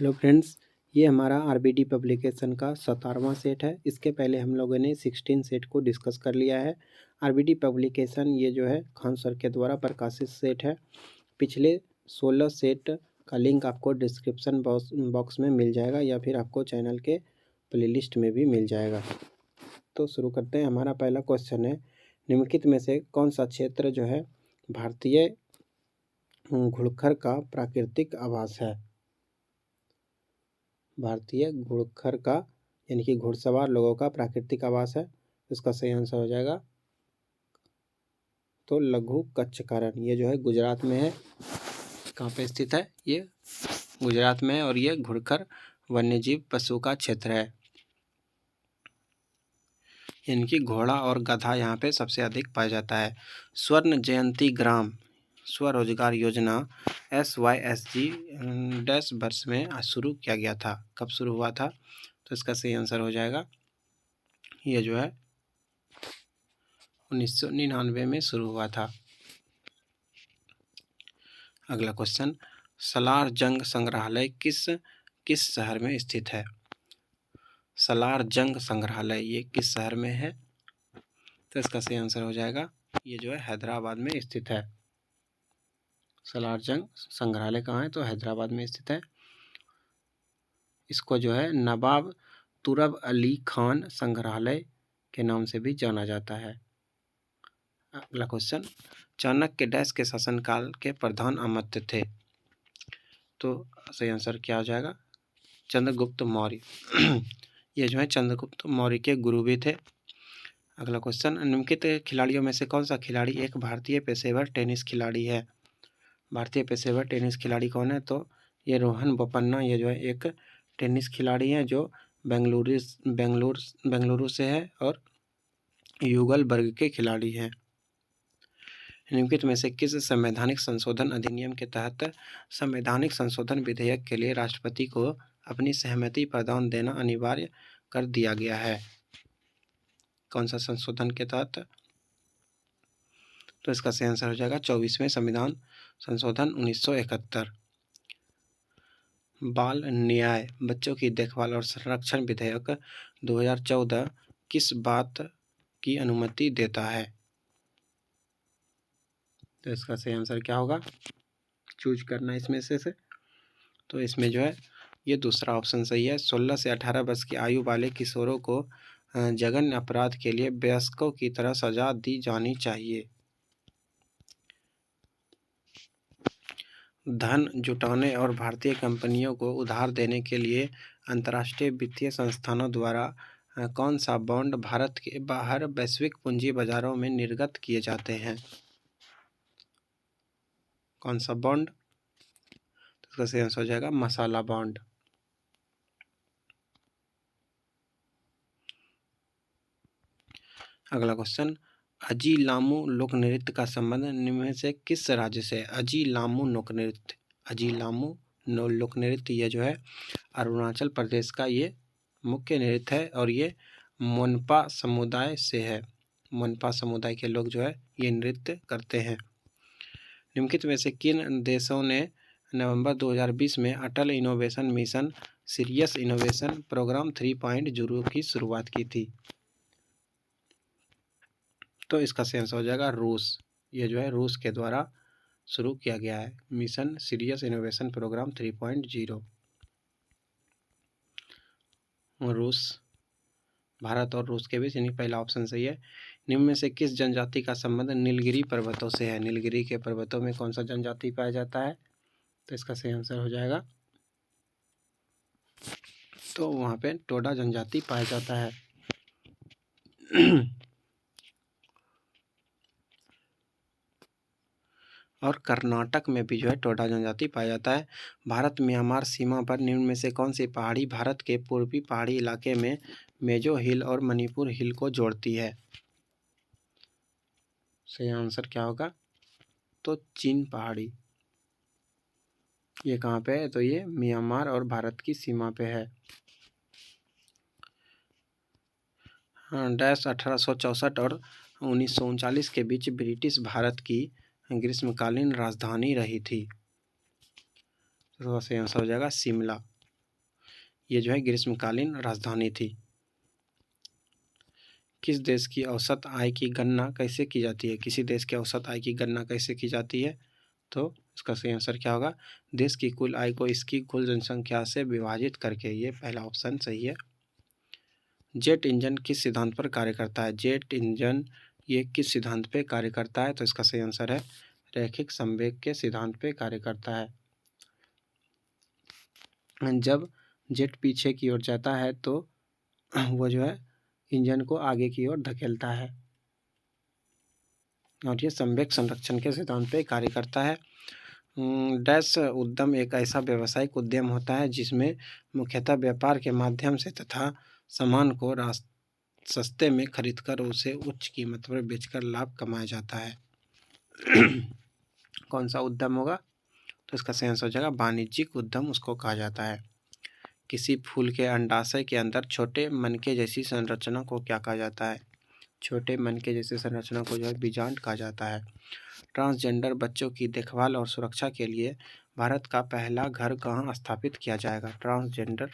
Hello friends, ये हमारा RBD publication का 17वां सेट है। इसके पहले हम लोगों ने 16 सेट को डिस्कस कर लिया है। आरबीडी पब्लिकेशन ये जो है खान सर के द्वारा प्रकाशित सेट है। पिछले 16 सेट का लिंक आपको डिस्क्रिप्शन बॉक्स में मिल जाएगा या फिर आपको चैनल के प्लेलिस्ट में भी मिल जाएगा। तो शुरू करते हैं। हमारा पहला क्वेश्चन है, निम्नलिखित में से कौन सा क्षेत्र जो है भारतीय घुड़खर का प्राकृतिक आवास है? भारतीय घुड़खर का यानी कि घुड़सवार लोगों का प्राकृतिक आवास है। इसका सही आंसर हो जाएगा तो लघु कच्छकारण। ये जो है गुजरात में है। कहाँ पे स्थित है? ये गुजरात में है और ये घुड़खर वन्यजीव पशु का क्षेत्र है। यानी कि घोड़ा और गधा यहाँ पे सबसे अधिक पाया जाता है। स्वर्ण जयंती ग्राम स्वरोजगार योजना SYSG डैश वर्ष में शुरू किया गया था। कब शुरू हुआ था? तो इसका सही आंसर हो जाएगा ये जो है 1999 में शुरू हुआ था। अगला क्वेश्चन, सलार जंग संग्रहालय किस शहर में स्थित है? सलार जंग संग्रहालय ये किस शहर में है? तो इसका सही आंसर हो जाएगा ये जो है हैदराबाद में स्थित है। सलार जंग संग्रहालय कहाँ है? तो हैदराबाद में स्थित है। इसको जो है नवाब तुरब अली खान संग्रहालय के नाम से भी जाना जाता है। अगला क्वेश्चन, चाणक्य डैश के शासनकाल के प्रधान अमात्य थे? तो सही आंसर क्या हो जाएगा? चंद्रगुप्त मौर्य। ये जो है चंद्रगुप्त मौर्य के गुरु भी थे। अगला क्वेश्चन, निम्नलिखित खिलाड़ियों में से कौन सा खिलाड़ी एक भारतीय पेशेवर टेनिस खिलाड़ी है? भारतीय पेशेवर टेनिस खिलाड़ी कौन है? तो ये रोहन बोपन्ना ये जो है एक टेनिस खिलाड़ी है जो बेंगलुरु से है और युगल वर्ग के खिलाड़ी हैं। निम्नलिखित में से किस संवैधानिक संशोधन अधिनियम के तहत संवैधानिक संशोधन विधेयक के लिए राष्ट्रपति को अपनी सहमति प्रदान देना अनिवार्य कर दिया गया है? कौन सा संशोधन के तहत? तो इसका सही आंसर हो जाएगा 24वें संविधान संशोधन 1971। बाल न्याय बच्चों की देखभाल और संरक्षण विधेयक 2014 किस बात की अनुमति देता है? तो इसका सही आंसर क्या होगा? चूज करना इसमें से तो इसमें जो है ये दूसरा ऑप्शन सही है। 16 से 18 वर्ष की आयु वाले किशोरों को जघन्य अपराध के लिए वयस्कों की तरह सजा दी जानी चाहिए। धन जुटाने और भारतीय कंपनियों को उधार देने के लिए अंतर्राष्ट्रीय वित्तीय संस्थानों द्वारा कौन सा बॉन्ड भारत के बाहर वैश्विक पूंजी बाजारों में निर्गत किए जाते हैं? कौन सा बॉन्ड? तो इसका सही आंसर हो जाएगा मसाला बॉन्ड। अगला क्वेश्चन, अजीलामू लोक नृत्य का संबंध निम्न में से किस राज्य से? अजीलामू लोक नृत्य ये जो है अरुणाचल प्रदेश का ये मुख्य नृत्य है और ये मोनपा समुदाय से है। मोनपा समुदाय के लोग जो है ये नृत्य करते हैं। निम्नलिखित में से किन देशों ने नवंबर 2020 में अटल इनोवेशन मिशन सीरियस इनोवेशन प्रोग्राम 3.0 की शुरुआत की थी? तो इसका सही आंसर हो जाएगा रूस। ये जो है रूस के द्वारा शुरू किया गया है मिशन सीरियस इनोवेशन प्रोग्राम 3.0। रूस, भारत और रूस के बीच, यानी पहला ऑप्शन सही है। निम्न में से किस जनजाति का संबंध नीलगिरी पर्वतों से है? नीलगिरी के पर्वतों में कौन सा जनजाति पाया जाता है? तो इसका सही आंसर हो जाएगा तो वहाँ पे टोडा जनजाति पाया जाता है। और कर्नाटक में भी जो है टोडा जनजाति पाया जाता है। भारत म्यांमार सीमा पर निम्न में से कौन सी पहाड़ी भारत के पूर्वी पहाड़ी इलाके में मेजो हिल और मणिपुर हिल को जोड़ती है? सही आंसर क्या होगा? तो चीन पहाड़ी। ये कहाँ पे है? तो ये म्यांमार और भारत की सीमा पे है। डैश 1864 और 1939 के बीच ब्रिटिश भारत की ग्रीष्मकालीन राजधानी रही थी? तो सही आंसर हो जाएगा शिमला। ये जो है ग्रीष्मकालीन राजधानी थी। किस देश की औसत आय की गणना कैसे की जाती है? किसी देश की औसत आय की गणना कैसे की जाती है? तो इसका सही आंसर क्या होगा? देश की कुल आय को इसकी कुल जनसंख्या से विभाजित करके। ये पहला ऑप्शन सही है। जेट इंजन किस सिद्धांत पर कार्य करता है? जेट इंजन ये किस सिद्धांत पे कार्य करता है? तो इसका सही आंसर है रैखिक संवेग के सिद्धांत पे कार्य करता है। जब जेट पीछे की ओर जाता है तो वो जो है इंजन को आगे की ओर धकेलता है और ये संवेग संरक्षण के सिद्धांत पे कार्य करता है। डैश उद्यम एक ऐसा व्यावसायिक उद्यम होता है जिसमें मुख्यतः व्यापार के माध्यम से तथा सामान को सस्ते में खरीदकर उसे उच्च कीमत पर बेचकर लाभ कमाया जाता है। कौन सा उद्यम होगा? तो इसका सही आंसर हो जाएगा वाणिज्यिक उद्यम उसको कहा जाता है। किसी फूल के अंडाशय के अंदर छोटे मनके जैसी संरचना को क्या कहा जाता है? छोटे मनके जैसी संरचना को जो है बीजांड कहा जाता है। ट्रांसजेंडर बच्चों की देखभाल और सुरक्षा के लिए भारत का पहला घर कहाँ स्थापित किया जाएगा? ट्रांसजेंडर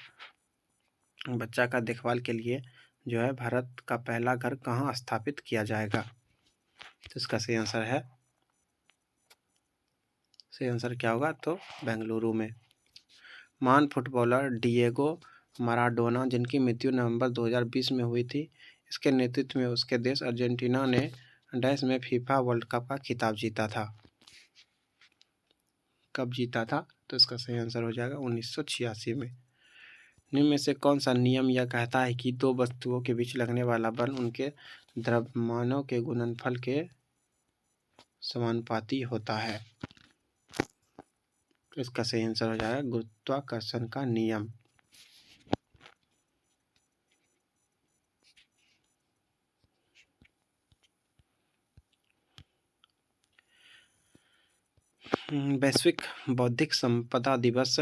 बच्चा का देखभाल के लिए जो है भारत का पहला घर कहाँ स्थापित किया जाएगा? तो इसका सही आंसर क्या होगा? तो बेंगलुरु में। महान फुटबॉलर डिएगो माराडोना जिनकी मृत्यु नवंबर 2020 में हुई थी, इसके नेतृत्व में उसके देश अर्जेंटीना ने डैश में फीफा वर्ल्ड कप का खिताब जीता था। कब जीता था? तो इसका सही आंसर हो जाएगा 1986 में। निम्न में से कौन सा नियम यह कहता है कि दो वस्तुओं के बीच लगने वाला बल उनके द्रव्यमानों के गुणनफल के समानुपाती होता है? तो इसका सही आंसर हो जाएगा गुरुत्वाकर्षण का नियम। वैश्विक बौद्धिक संपदा दिवस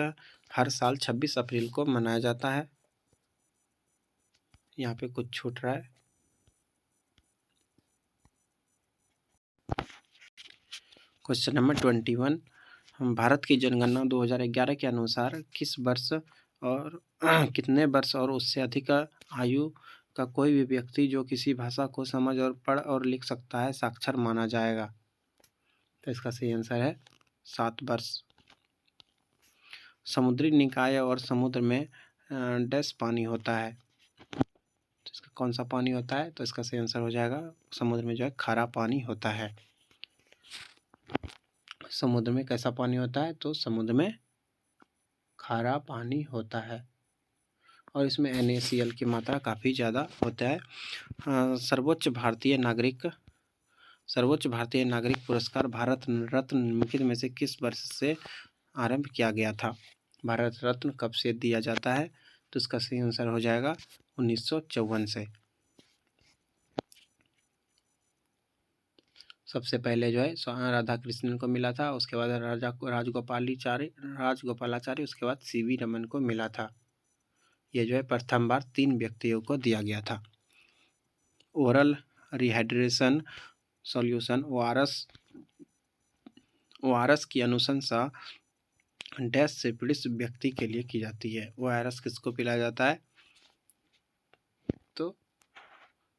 हर साल 26 अप्रैल को मनाया जाता है। यहाँ पे कुछ छूट रहा है। क्वेश्चन नंबर 21, भारत की जनगणना 2011 के अनुसार किस वर्ष और कितने वर्ष और उससे अधिक आयु का कोई भी व्यक्ति जो किसी भाषा को समझ और पढ़ और लिख सकता है साक्षर माना जाएगा? तो इसका सही आंसर है 7 वर्ष। समुद्री निकाय और समुद्र में डैश पानी होता है, तो इसका कौन सा पानी होता है? तो इसका सही आंसर हो जाएगा समुद्र में जो है खारा पानी होता है। समुद्र में कैसा पानी होता है? तो समुद्र में खारा पानी होता है और इसमें NaCl की मात्रा काफ़ी ज़्यादा होता है। सर्वोच्च भारतीय नागरिक पुरस्कार भारत रत्न निम्नलिखित में से किस वर्ष से आरंभ किया गया था? भारत रत्न कब से दिया जाता है? तो इसका सही आंसर हो जाएगा 1954 से। सबसे पहले जो है राधा कृष्णन को मिला था, उसके बाद राजगोपालाचारी, उसके बाद CV रमन को मिला था। ये जो है प्रथम बार 3 व्यक्तियों को दिया गया था। ओरल रिहाइड्रेशन सॉल्यूशन ORS की अनुशंसा डैश से पीड़ित व्यक्ति के लिए की जाती है। ORS किसको पिलाया जाता है? तो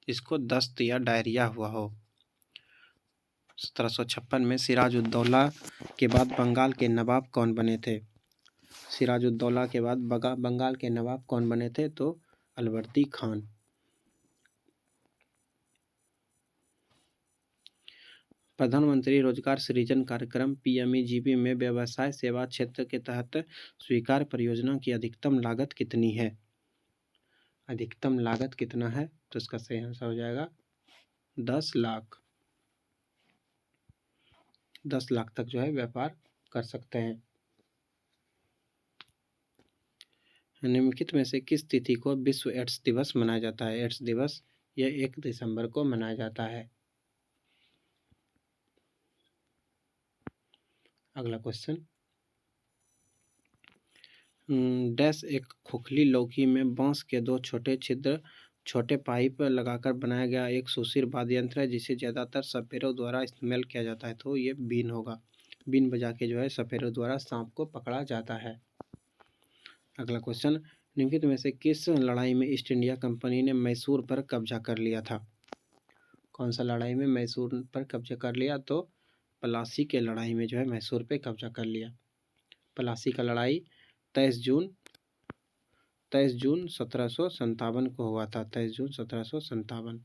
इसको दस्त या डायरिया हुआ हो। 1756 में सिराजुद्दौला के बाद बंगाल के नवाब कौन बने थे? सिराजुद्दौला के बाद बंगाल के नवाब कौन बने थे? तो अलवर्दी खान। प्रधानमंत्री रोजगार सृजन कार्यक्रम PMEGP में व्यवसाय सेवा क्षेत्र के तहत स्वीकार परियोजना की अधिकतम लागत कितनी है? अधिकतम लागत कितना है? तो इसका सही आंसर हो जाएगा 10 लाख। 10 लाख तक जो है व्यापार कर सकते हैं। निम्नलिखित में से किस तिथि को विश्व एड्स दिवस मनाया जाता है? एड्स दिवस यह 1 दिसंबर को मनाया जाता है। अगला क्वेश्चन, डैश एक खोखली लौकी में बांस के 2 छोटे छिद्र छोटे पाइप लगाकर बनाया गया एक सुशीर वाद्य यंत्र है जिसे ज़्यादातर सपेरों द्वारा इस्तेमाल किया जाता है। तो ये बीन होगा। बीन बजा के जो है सपेरों द्वारा सांप को पकड़ा जाता है। अगला क्वेश्चन, निम्नलिखित में से किस लड़ाई में ईस्ट इंडिया कंपनी ने मैसूर पर कब्जा कर लिया था? कौन सा लड़ाई में मैसूर पर कब्जा कर लिया? तो प्लासी के लड़ाई में जो है मैसूर पे कब्जा कर लिया। प्लासी का लड़ाई 23 जून 1757 को हुआ था। 23 जून 1757।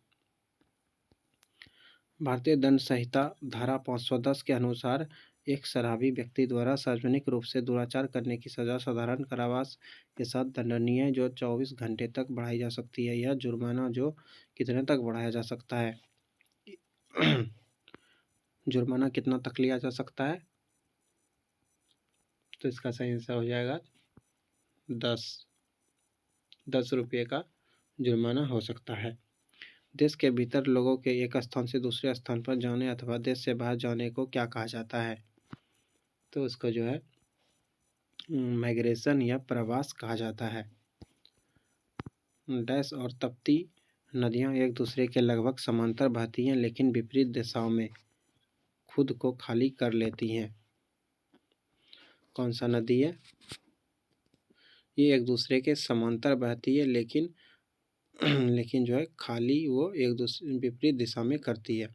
भारतीय दंड संहिता धारा 510 के अनुसार एक शराबी व्यक्ति द्वारा सार्वजनिक रूप से दुराचार करने की सजा साधारण कारावास के साथ दंडनीय है, जो 24 घंटे तक बढ़ाई जा सकती है। यह जुर्माना जो कितने तक बढ़ाया जा सकता है? जुर्माना कितना तक लिया जा सकता है? तो इसका सही आंसर हो जाएगा 10 रुपये का जुर्माना हो सकता है। देश के भीतर लोगों के एक स्थान से दूसरे स्थान पर जाने अथवा देश से बाहर जाने को क्या कहा जाता है? तो उसको जो है माइग्रेशन या प्रवास कहा जाता है। डैश और तप्ती नदियां एक दूसरे के लगभग समांतर बहती हैं, लेकिन विपरीत दिशाओं में खुद को खाली कर लेती हैं। कौन सा नदी है? ये एक दूसरे के समांतर बहती है, लेकिन जो है खाली वो एक दूसरे विपरीत दिशा में करती है।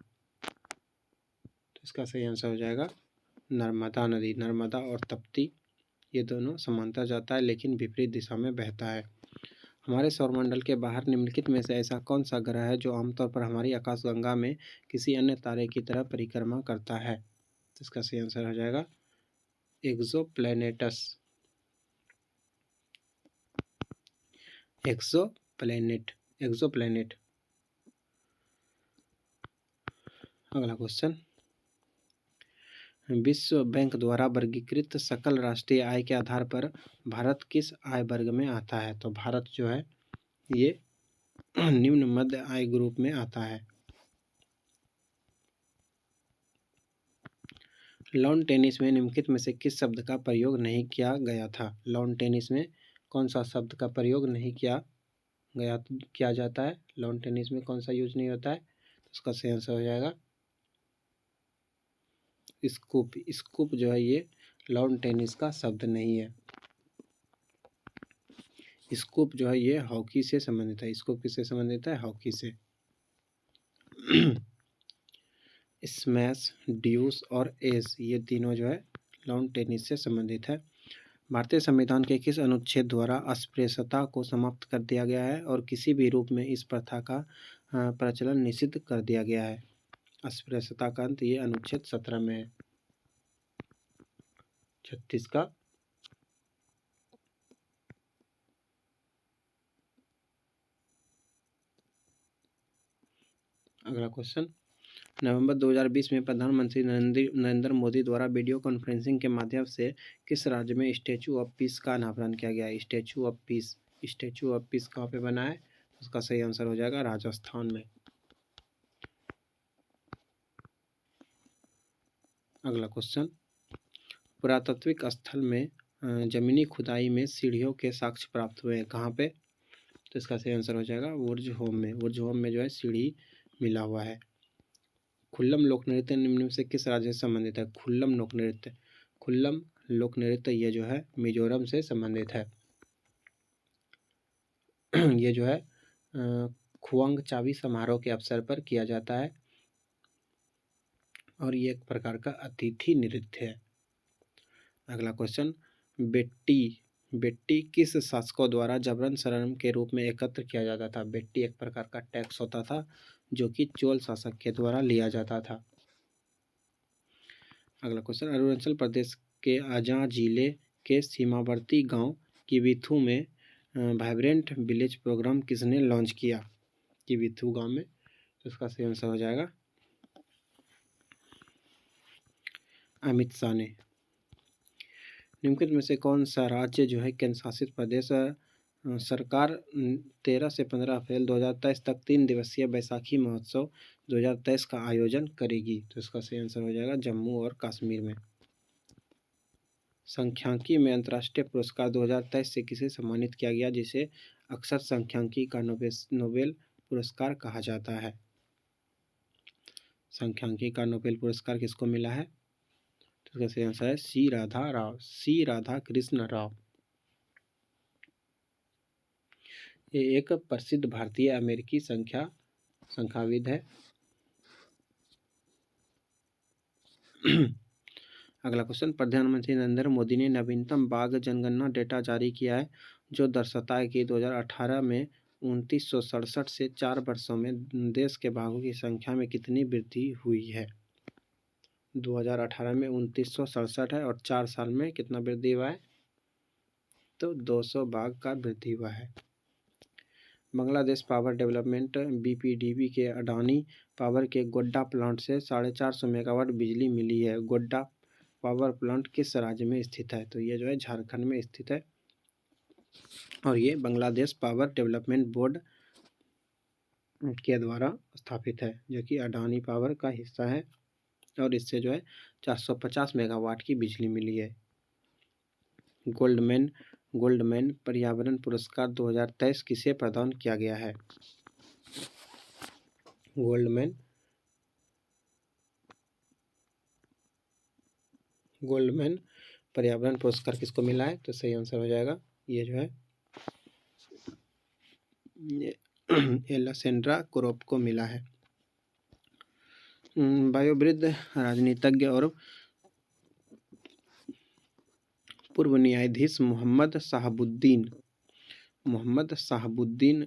तो इसका सही आंसर हो जाएगा नर्मदा नदी। नर्मदा और तप्ती ये दोनों समांतर जाता है, लेकिन विपरीत दिशा में बहता है। हमारे सौरमंडल के बाहर निम्नलिखित में से ऐसा कौन सा ग्रह है जो आमतौर पर हमारी आकाशगंगा में किसी अन्य तारे की तरह परिक्रमा करता है? तो इसका सही आंसर हो जाएगा एक्सोप्लैनेटस। एक्सोप्लैनेट। अगला क्वेश्चन, विश्व बैंक द्वारा वर्गीकृत सकल राष्ट्रीय आय के आधार पर भारत किस आय वर्ग में आता है? तो भारत जो है ये निम्न मध्य आय ग्रुप में आता है। लॉन टेनिस में निम्नलिखित में से किस शब्द का प्रयोग नहीं किया गया था? लॉन टेनिस में कौन सा शब्द का प्रयोग नहीं किया जाता है? लॉन टेनिस में कौन सा यूज नहीं होता है? तो उसका सही आंसर हो जाएगा स्कूप। स्कूप जो है ये लॉन टेनिस का शब्द नहीं है। स्कूप जो है ये हॉकी से संबंधित है। स्कूप किससे संबंधित है? हॉकी से। स्मैश, ड्यूस और एस ये तीनों जो है लॉन टेनिस से संबंधित है। भारतीय संविधान के किस अनुच्छेद द्वारा अस्पृश्यता को समाप्त कर दिया गया है और किसी भी रूप में इस प्रथा का प्रचलन निषिद्ध कर दिया गया है? अस्पृश्यता का अंत ये अनुच्छेद 17 में है। 36 का। अगला क्वेश्चन, नवंबर 2020 में प्रधानमंत्री नरेंद्र मोदी द्वारा वीडियो कॉन्फ्रेंसिंग के माध्यम से किस राज्य में स्टैचू ऑफ पीस का अनावरण किया गया है? Statue of peace. Statue of peace कहाँ पे बना है? उसका सही आंसर हो जाएगा राजस्थान में। अगला क्वेश्चन, पुरातात्विक स्थल में जमीनी खुदाई में सीढ़ियों के साक्ष्य प्राप्त हुए हैं, कहाँ पे? तो इसका सही आंसर हो जाएगा वुर्ज होम में। वुर्ज होम में जो है सीढ़ी मिला हुआ है। खुल्लम लोक नृत्य निम्न से किस राज्य से संबंधित है? खुल्लम लोक नृत्य। खुल्लम लोक नृत्य ये जो है मिजोरम से संबंधित है। ये जो है खुआंग चाबी समारोह के अवसर पर किया जाता है और ये एक प्रकार का अतिथि नृत्य है। अगला क्वेश्चन, बेट्टी किस शासकों द्वारा जबरन शरण के रूप में एकत्र किया जाता था? बेट्टी एक प्रकार का टैक्स होता था जो कि चोल शासक के द्वारा लिया जाता था। अगला क्वेश्चन, अरुणाचल प्रदेश के अजा जिले के सीमावर्ती गांव किबिथु में वाइब्रेंट विलेज प्रोग्राम किसने लॉन्च किया? किबिथु गांव में। तो इसका सही आंसर हो जाएगा अमित शाह ने। निम्नलिखित में से कौन सा राज्य जो है केंद्र शासित प्रदेश सरकार 13 से 15 अप्रैल 2023 तक 3 दिवसीय बैसाखी महोत्सव 2023 का आयोजन करेगी? तो इसका सही आंसर हो जाएगा जम्मू और कश्मीर में। सांख्यिकी में अंतर्राष्ट्रीय पुरस्कार 2023 से किसे सम्मानित किया गया, जिसे अक्सर सांख्यिकी का नोबेल पुरस्कार कहा जाता है? सांख्यिकी का नोबेल पुरस्कार किसको मिला है? तो इसका सही आंसर है सी राधा कृष्ण राव। ये एक प्रसिद्ध भारतीय अमेरिकी संख्याविद है। अगला क्वेश्चन, प्रधानमंत्री नरेंद्र मोदी ने नवीनतम बाघ जनगणना डेटा जारी किया है जो दर्शाता है कि 2018 में 2967 से 4 वर्षों में देश के बाघों की संख्या में कितनी वृद्धि हुई है। 2018 में 2967 है और 4 साल में कितना वृद्धि हुआ है, तो 200 बाघ का वृद्धि हुआ है। बांग्लादेश पावर डेवलपमेंट बीपीडीबी के अडानी पावर के गोड्डा प्लांट से 450 मेगावाट बिजली मिली है। गोड्डा पावर प्लांट किस राज्य में स्थित है, तो ये जो है झारखंड में स्थित है और ये बांग्लादेश पावर डेवलपमेंट बोर्ड के द्वारा स्थापित है जो कि अडानी पावर का हिस्सा है और इससे जो है 450 मेगावाट की बिजली मिली है। गोल्डमैन पर्यावरण पुरस्कार 2023 किसे प्रदान किया गया है। गोल्डमैन पर्यावरण पुरस्कार किसको मिला है, तो सही आंसर हो जाएगा ये जो है एलेसेंड्रा क्रोप को मिला है। वयोवृद्ध राजनीतिज्ञ और पूर्व न्यायाधीश मोहम्मद शहाबुद्दीन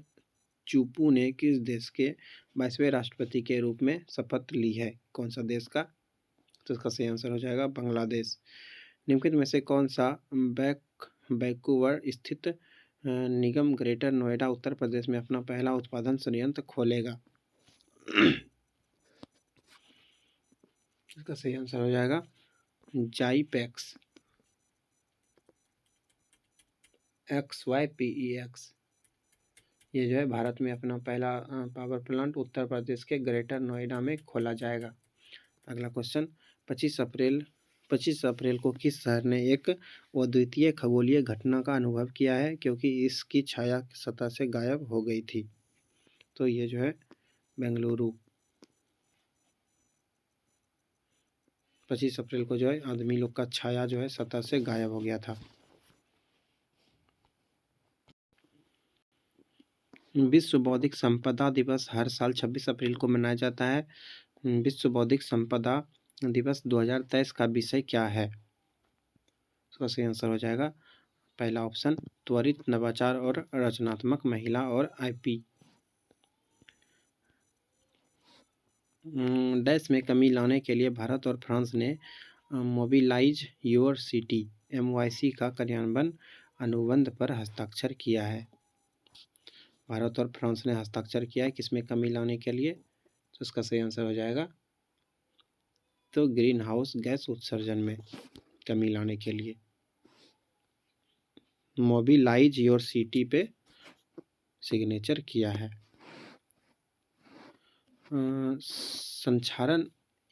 चूपू ने किस देश के 22वें राष्ट्रपति के रूप में शपथ ली है। कौन सा देश का, तो इसका सही आंसर हो जाएगा बांग्लादेश। निम्नलिखित में से कौन सा वैंकूवर स्थित निगम ग्रेटर नोएडा उत्तर प्रदेश में अपना पहला उत्पादन संयंत्र खोलेगा। इसका सही आंसर हो जाएगा जाइपेक्स, XYPEX। ये जो है भारत में अपना पहला पावर प्लांट उत्तर प्रदेश के ग्रेटर नोएडा में खोला जाएगा। अगला क्वेश्चन, 25 अप्रैल को किस शहर ने एक अद्वितीय खगोलीय घटना का अनुभव किया है क्योंकि इसकी छाया सतह से गायब हो गई थी, तो ये जो है बेंगलुरु। 25 अप्रैल को जो है आदमी लोग का छाया जो है सतह से गायब हो गया था। विश्व बौद्धिक संपदा दिवस हर साल 26 अप्रैल को मनाया जाता है। विश्व बौद्धिक संपदा दिवस 2023 का विषय क्या है, इसका सही आंसर हो जाएगा पहला ऑप्शन त्वरित नवाचार और रचनात्मक महिला और IP। डैश में कमी लाने के लिए भारत और फ्रांस ने मोबिलाइज योर सिटी MYC का कार्यान्वयन अनुबंध पर हस्ताक्षर किया है। भारत और फ्रांस ने हस्ताक्षर किया है किसमें कमी लाने के लिए, तो इसका सही आंसर हो जाएगा तो ग्रीन हाउस गैस उत्सर्जन में कमी लाने के लिए। मोबिलाइज योर सिटी पे सिग्नेचर किया है। संक्षारण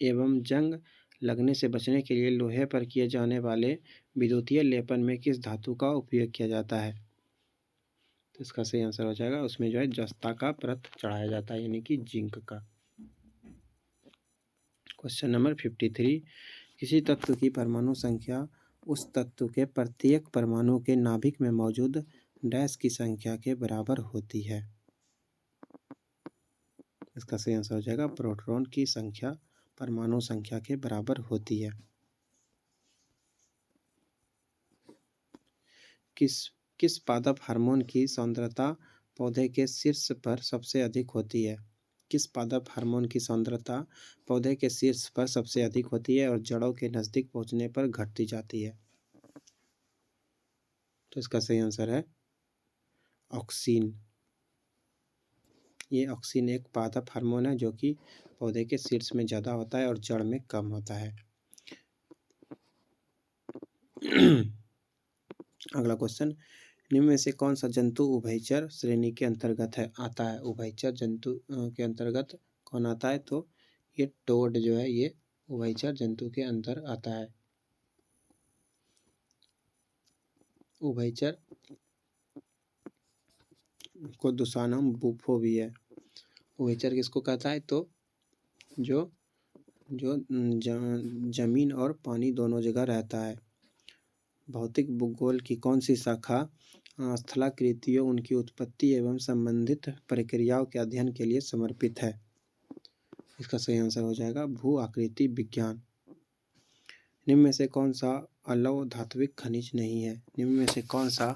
एवं जंग लगने से बचने के लिए लोहे पर किए जाने वाले विद्युतीय लेपन में किस धातु का उपयोग किया जाता है, तो इसका सही आंसर हो जाएगा उसमें जो है जस्ता का परत चढ़ाया जाता है यानी कि जिंक का। क्वेश्चन नंबर 53, किसी तत्व की परमाणु संख्या उस तत्व के प्रत्येक परमाणु के नाभिक में मौजूद डैश की संख्या के बराबर होती है। इसका सही आंसर हो जाएगा प्रोटॉन की संख्या परमाणु संख्या के बराबर होती है। किस पादप हार्मोन की सांद्रता पौधे के शीर्ष पर सबसे अधिक होती है। किस पादप हार्मोन की सांद्रता पौधे के शीर्ष पर सबसे अधिक होती है और जड़ों के नजदीक पहुंचने पर घटती जाती है, तो इसका सही आंसर है ऑक्सिन। ये ऑक्सिन एक पादप हार्मोन है जो कि पौधे के शीर्ष में ज़्यादा होता है और जड़ में कम होता है। अगला क्वेश्चन, निम्न में से कौन सा जंतु उभयचर श्रेणी के अंतर्गत आता है। उभयचर जंतु के अंतर्गत कौन आता है, तो ये टोड जो है ये उभयचर जंतु के अंदर आता है। उभयचर को दूसरा नाम बुफो भी है। उभयचर किसको कहता है, तो जो जमीन और पानी दोनों जगह रहता है। भौतिक भूगोल की कौन सी शाखा स्थलाकृतियों, उनकी उत्पत्ति एवं संबंधित प्रक्रियाओं के अध्ययन के लिए समर्पित है। इसका सही आंसर हो जाएगा भू आकृति विज्ञान। निम्न में से कौन सा अलौह धात्विक खनिज नहीं है? निम्न में से कौन सा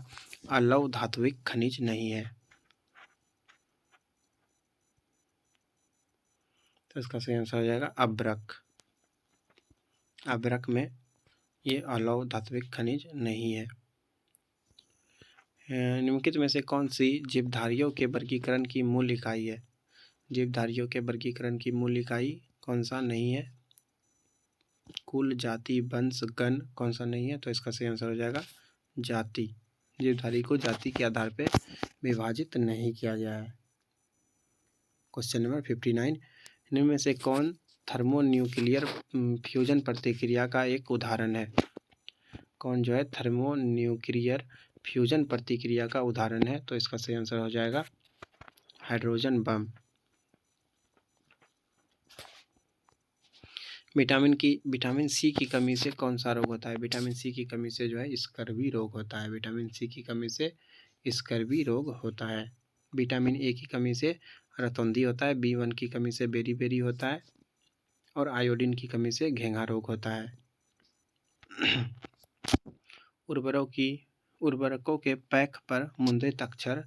अलौह धात्विक खनिज नहीं है? तो इसका सही आंसर हो जाएगा अभ्रक। अभ्रक में ये अलौह धात्विक खनिज नहीं है। निम्नलिखित में से कौन सी जीवधारियों के वर्गीकरण की मूल इकाई है? जीवधारियों के वर्गीकरण की मूल इकाई कौन सा नहीं है? कुल, जाति, वंश, गण कौन सा नहीं है? तो इसका सही आंसर हो जाएगा जाति। जीवधारी को जाति के आधार पर विभाजित नहीं किया गया है। क्वेश्चन नंबर 59, इनमें में से कौन थर्मोन्यूक्लियर फ्यूजन प्रतिक्रिया का एक उदाहरण है? कौन जो है थर्मोन्यूक्लियर फ्यूजन प्रतिक्रिया का उदाहरण है? तो इसका सही आंसर हो जाएगा हाइड्रोजन बम। विटामिन सी की कमी से कौन सा रोग होता है? विटामिन सी की कमी से जो है स्कर्वी रोग होता है। विटामिन सी की कमी से स्कर्वी रोग होता है। विटामिन ए की कमी से रतौंधी होता है। B1 की कमी से बेरी होता है और आयोडीन की कमी से घेंघा रोग होता है। उर्वरकों के पैक पर मुद्रित अक्षर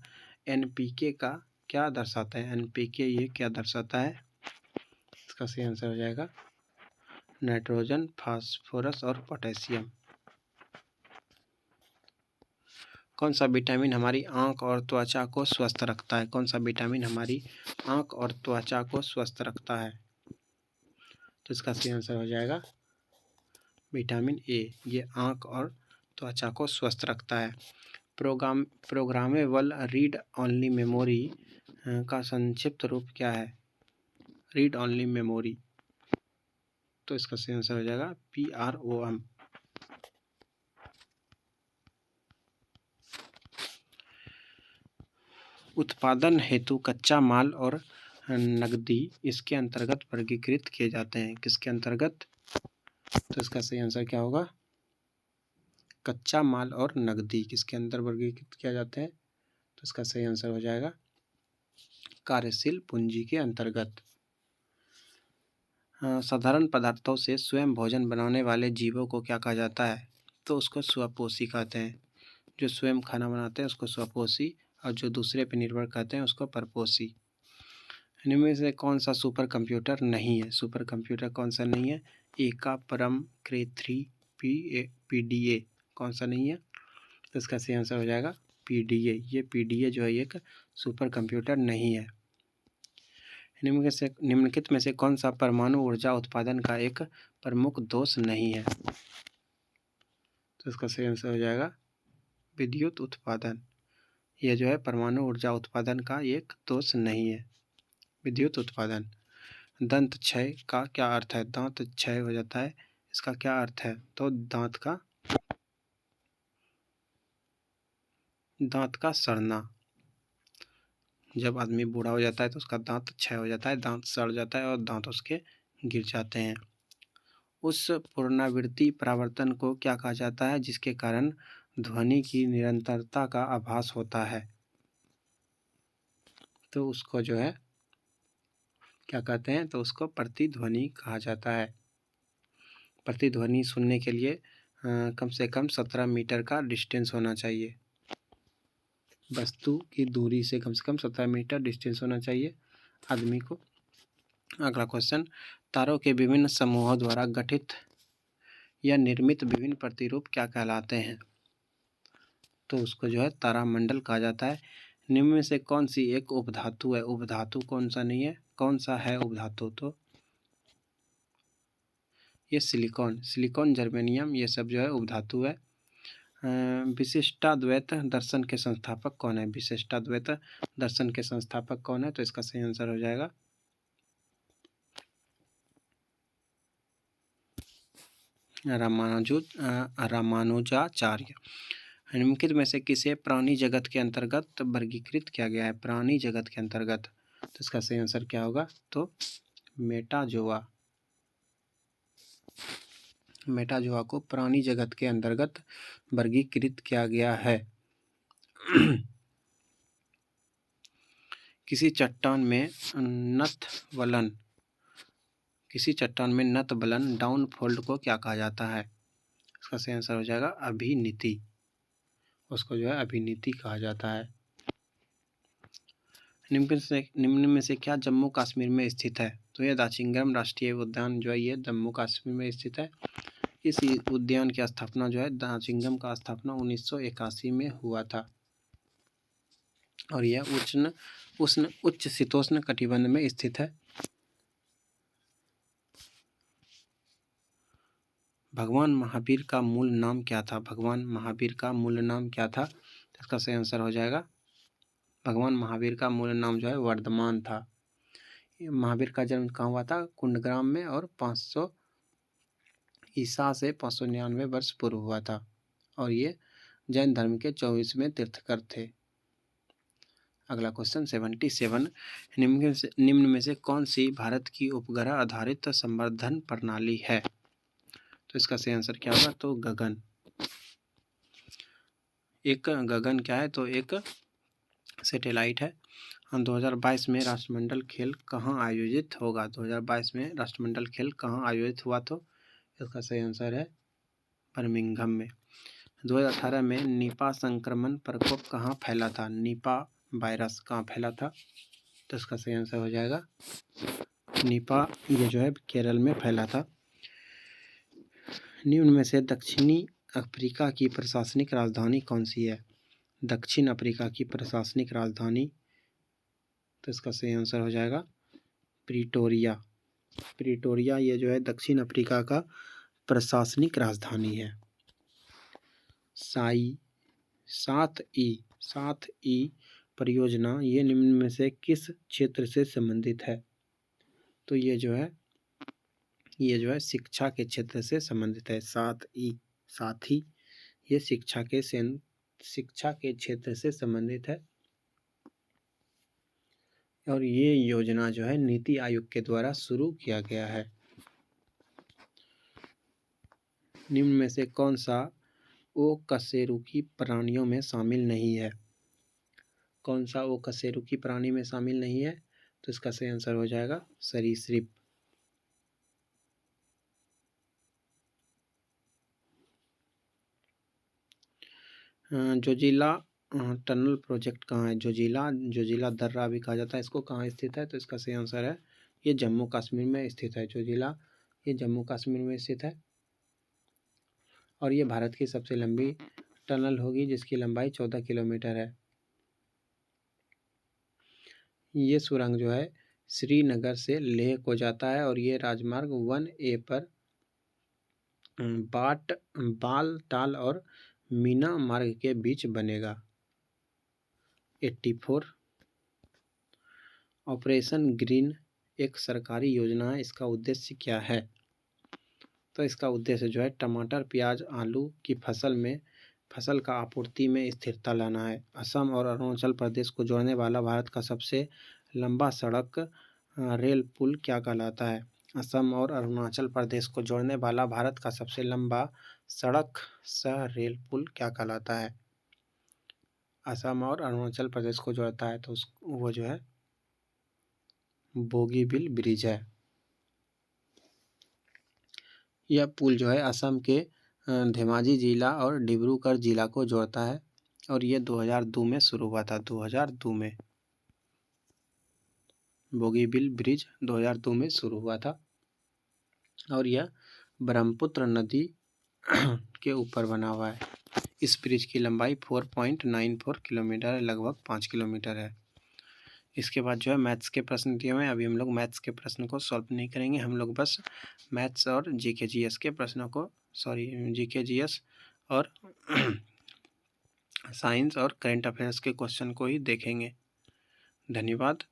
NPK का क्या दर्शाता है? NPK ये क्या दर्शाता है? इसका सही आंसर हो जाएगा नाइट्रोजन, फास्फोरस और पोटेशियम। कौन सा विटामिन हमारी आंख और त्वचा को स्वस्थ रखता है? कौन सा विटामिन हमारी आंख और त्वचा को स्वस्थ रखता है? तो इसका सही आंसर हो जाएगा विटामिन ए। ये आंख और त्वचा को स्वस्थ रखता है। प्रोग्रामेबल रीड ओनली मेमोरी का संक्षिप्त रूप क्या है? Read only memory. तो इसका सही आंसर हो जाएगा PROM। उत्पादन हेतु कच्चा माल और नकदी इसके अंतर्गत वर्गीकृत किए जाते हैं। किसके अंतर्गत? तो इसका सही आंसर क्या होगा? कच्चा माल और नकदी किसके अंदर वर्गीकृत किया जाते हैं? तो इसका सही आंसर हो जाएगा कार्यशील पूंजी के अंतर्गत। साधारण पदार्थों से स्वयं भोजन बनाने वाले जीवों को क्या कहा जाता है? तो उसको स्वपोषी कहते हैं। जो स्वयं खाना बनाते हैं उसको स्वपोषी और जो दूसरे पर निर्भर करते हैं उसको परपोषी। इनमें से कौन सा सुपर कंप्यूटर नहीं है? सुपर कंप्यूटर कौन सा नहीं है? एका, परम, क्रे3, PDA कौन सा नहीं है? तो इसका सही आंसर हो जाएगा PDA। ये PDA जो है एक सुपर कंप्यूटर नहीं है। निम्नलिखित में से कौन सा परमाणु ऊर्जा उत्पादन का एक प्रमुख दोष नहीं है? तो इसका सही आंसर हो जाएगा विद्युत उत्पादन। यह जो है परमाणु ऊर्जा उत्पादन का एक दोष नहीं है, विद्युत उत्पादन। दंत क्षय का क्या अर्थ है? दांत क्षय हो जाता है, इसका क्या अर्थ है? तो दांत का सड़ना। जब आदमी बूढ़ा हो जाता है तो उसका दांत क्षय हो जाता है, दांत सड़ जाता है और दांत उसके गिर जाते हैं। उस पुनरावृत्ति परावर्तन को क्या कहा जाता है जिसके कारण ध्वनि की निरंतरता का आभास होता है? तो उसको जो है क्या कहते हैं? तो उसको प्रतिध्वनि कहा जाता है। प्रतिध्वनि सुनने के लिए कम से कम 17 मीटर का डिस्टेंस होना चाहिए। वस्तु की दूरी से कम 17 मीटर डिस्टेंस होना चाहिए आदमी को। अगला क्वेश्चन, तारों के विभिन्न समूहों द्वारा गठित या निर्मित विभिन्न प्रतिरूप क्या कहलाते हैं? तो उसको जो है तारामंडल कहा जाता है। निम्न में से कौन सी एक उपधातु है? उपधातु कौन सा नहीं है? कौन सा है उपधातु? तो ये सिलिकॉन, जर्मेनियम ये सब जो है उपधातु है। विशिष्टाद्वैत दर्शन के संस्थापक कौन है? विशिष्टाद्वैत दर्शन के संस्थापक कौन है? तो इसका सही आंसर हो जाएगा रामानुजाचार्य। निम्नलिखित में से किसे प्राणी जगत के अंतर्गत वर्गीकृत किया गया है? प्राणी जगत के अंतर्गत। तो इसका सही आंसर क्या होगा? तो मेटाजोआ को प्राणी जगत के अंतर्गत वर्गीकृत किया गया है। किसी चट्टान में नत वलन डाउनफोल्ड को क्या कहा जाता है? इसका सही आंसर हो जाएगा अभिनीति। उसको जो है अभिनीति कहा जाता है। निम्न में से क्या जम्मू कश्मीर में स्थित है? तो ये दाचिंगम राष्ट्रीय उद्यान जो है ये जम्मू कश्मीर में स्थित है। इस उद्यान की स्थापना जो है दाचिंगम का स्थापना 1981 में हुआ था और यह उच्च शीतोष्ण कटिबंध में स्थित है। भगवान महावीर का मूल नाम क्या था? भगवान महावीर का मूल नाम क्या था? इसका सही आंसर हो जाएगा भगवान महावीर का मूल नाम जो है वर्धमान था। महावीर का जन्म कहाँ हुआ था? कुंडग्राम में और 500 ईसा से 599 वर्ष पूर्व हुआ था और ये जैन धर्म के 24वें तीर्थकर थे। अगला क्वेश्चन 77, निम्न में से कौन सी भारत की उपग्रह आधारित संवर्धन प्रणाली है? तो इसका सही आंसर क्या होगा? तो गगन। एक गगन क्या है? तो एक सैटेलाइट है। 2022 में राष्ट्रमंडल खेल कहाँ आयोजित होगा? 2022 में राष्ट्रमंडल खेल कहाँ आयोजित हुआ? तो इसका सही आंसर है बर्मिंघम में। 2018 में निपा संक्रमण प्रकोप कहाँ फैला था? निपा वायरस कहाँ फैला था? तो इसका सही आंसर हो जाएगा निपा, ये जो है केरल में फैला था। निम्न में से दक्षिणी अफ्रीका की प्रशासनिक राजधानी कौन सी है? दक्षिण अफ्रीका की प्रशासनिक राजधानी, तो इसका सही आंसर हो जाएगा प्रिटोरिया। प्रिटोरिया ये जो है दक्षिण अफ्रीका का प्रशासनिक राजधानी है। 7E परियोजना ये निम्न में से किस क्षेत्र से संबंधित है? तो ये जो है शिक्षा के क्षेत्र से संबंधित है। 7ही ये शिक्षा के क्षेत्र से संबंधित है और ये योजना जो है नीति आयोग के द्वारा शुरू किया गया है। निम्न में से कौन सा ओकशेरुकी प्राणियों में शामिल नहीं है? कौन सा ओकशेरुकी प्राणी में शामिल नहीं है? तो इसका सही आंसर हो जाएगा सरीसृप। जोजिला टनल प्रोजेक्ट कहाँ है? जोजिला दर्रा भी कहा जाता है इसको, कहाँ स्थित है? तो इसका सही आंसर है ये जम्मू कश्मीर में स्थित है। जोजिला ये जम्मू कश्मीर में स्थित है और ये भारत की सबसे लंबी टनल होगी जिसकी लंबाई 14 किलोमीटर है। ये सुरंग जो है श्रीनगर से लेह को जाता है और ये राजमार्ग 1A पर बालटाल और मीना मार्ग के बीच बनेगा। 84 ऑपरेशन ग्रीन एक सरकारी योजना है, इसका उद्देश्य क्या है? तो इसका उद्देश्य जो है टमाटर, प्याज, आलू की फसल का आपूर्ति में स्थिरता लाना है। असम और अरुणाचल प्रदेश को जोड़ने वाला भारत का सबसे लंबा सड़क रेल पुल क्या कहलाता है? असम और अरुणाचल प्रदेश को जोड़ने वाला भारत का सबसे लंबा सड़क रेल पुल क्या कहलाता है? असम और अरुणाचल प्रदेश को जोड़ता है तो वो जो है बोगीबिल ब्रिज है। यह पुल जो है असम के धेमाजी जिला और डिब्रूगढ़ जिला को जोड़ता है और ये 2002 में शुरू हुआ था। 2002 में बोगीबिल ब्रिज 2002 में शुरू हुआ था और यह ब्रह्मपुत्र नदी के ऊपर बना हुआ है। इस ब्रिज की लंबाई 4.94 किलोमीटर है, लगभग 5 किलोमीटर है। इसके बाद जो है मैथ्स के प्रश्न दिए हुए हैं। अभी हम लोग मैथ्स के प्रश्न को सॉल्व नहीं करेंगे, हम लोग बस मैथ्स और जीके जीएस के प्रश्नों को जीके जीएस और साइंस और करंट अफेयर्स के क्वेश्चन को ही देखेंगे। धन्यवाद।